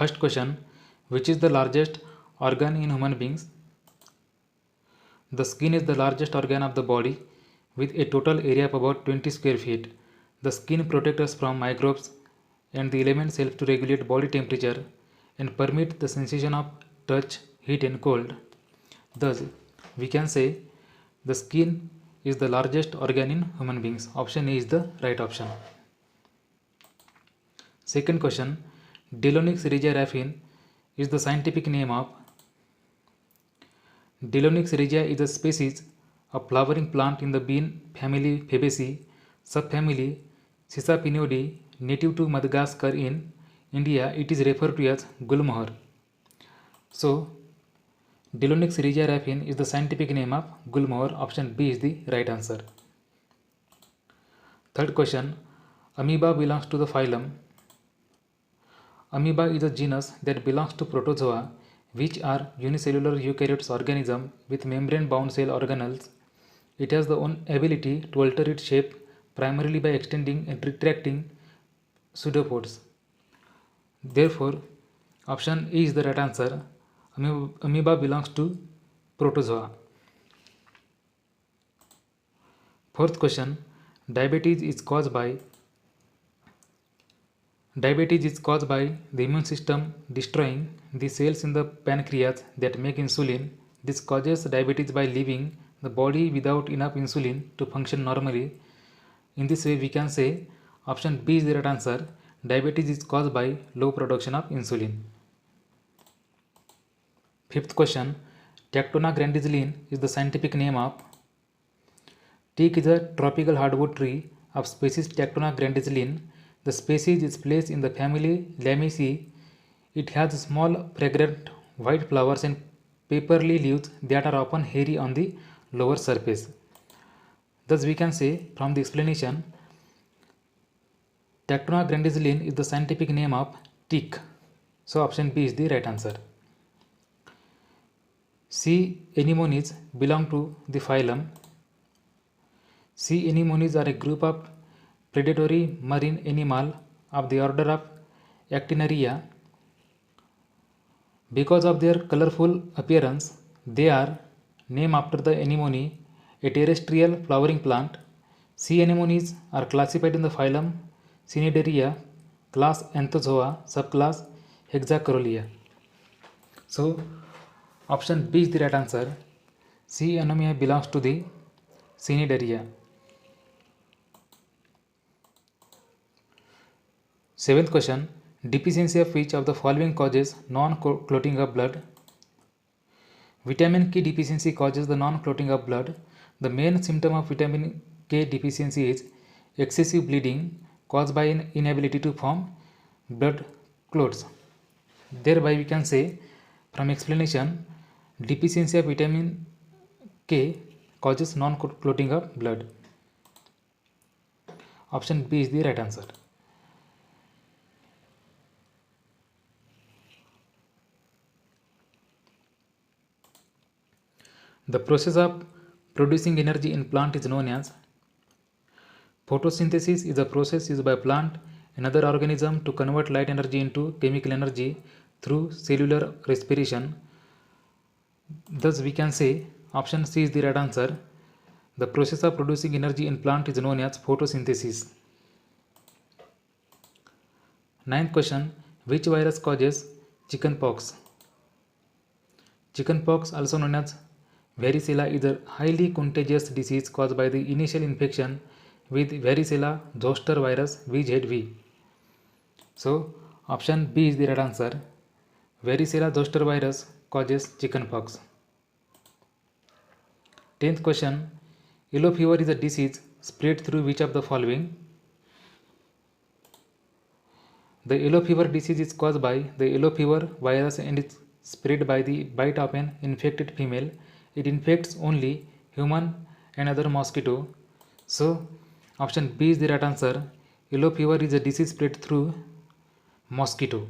First question, which is the largest organ in human beings? The skin is the largest organ of the body with a total area of about 20 square feet. The skin protects us from microbes and the elements help to regulate body temperature and permit the sensation of touch, heat and cold. Thus, we can say the skin is the largest organ in human beings. Option A is the right option. Second question, Deinonychus regia raphine is the scientific name of. Deinonychus regia is a species of flowering plant in the bean family Fabaceae, subfamily Sisapinidae, native to Madagascar in India. It is referred to as gulmohar. So, Deinonychus regia raphine is the scientific name of gulmohar. Option B is the right answer. Third question, amoeba belongs to the phylum. Amoeba is a genus that belongs to protozoa, which are unicellular eukaryotes organisms with membrane-bound cell organelles. It has the own ability to alter its shape primarily by extending and retracting pseudopods. Therefore, option E is the right answer. Amoeba belongs to protozoa. Fourth question, diabetes is caused by the immune system destroying the cells in the pancreas that make insulin. This causes diabetes by leaving the body without enough insulin to function normally. In this way, we can say option B is the right answer. Diabetes is caused by low production of insulin. Fifth question, Tectona grandisline is the scientific name of. Teak is a tropical hardwood tree of species Tectona grandisline. The species is placed in the family Lamiaceae. It has small, fragrant white flowers and papery leaves that are often hairy on the lower surface. Thus, we can say from the explanation, Tectona grandisline is the scientific name of teak. So, option B is the right answer. Sea anemones belong to the phylum. Sea anemones are a group of predatory marine animal of the order of Actiniaria. Because of their colorful appearance, they are named after the anemone, a terrestrial flowering plant. Sea anemones are classified in the phylum Cnidaria, class Anthozoa, subclass Hexacorollia. So, option B is the right answer. Sea anemone belongs to the Cnidaria. Seventh question, deficiency of which of the following causes non-clotting of blood? Vitamin K deficiency causes the non-clotting of blood. The main symptom of vitamin K deficiency is excessive bleeding caused by an inability to form blood clots. Thereby we can say from explanation, deficiency of vitamin K causes non-clotting of blood. Option B is the right answer. The process of producing energy in plant is known as. Photosynthesis is a process used by plant and other organism to convert light energy into chemical energy through cellular respiration. Thus, we can say option C is the right answer. The process of producing energy in plant is known as photosynthesis. Ninth question, which virus causes chickenpox? Chickenpox, also known as varicella, is a highly contagious disease caused by the initial infection with varicella zoster virus VZV. So, option B is the right answer. Varicella zoster virus causes chickenpox. 10th question, yellow fever is a disease spread through which of the following? The yellow fever disease is caused by the yellow fever virus and is spread by the bite of an infected female. It infects only human and other mosquito. So, option B is the right answer. Yellow fever is a disease spread through mosquito.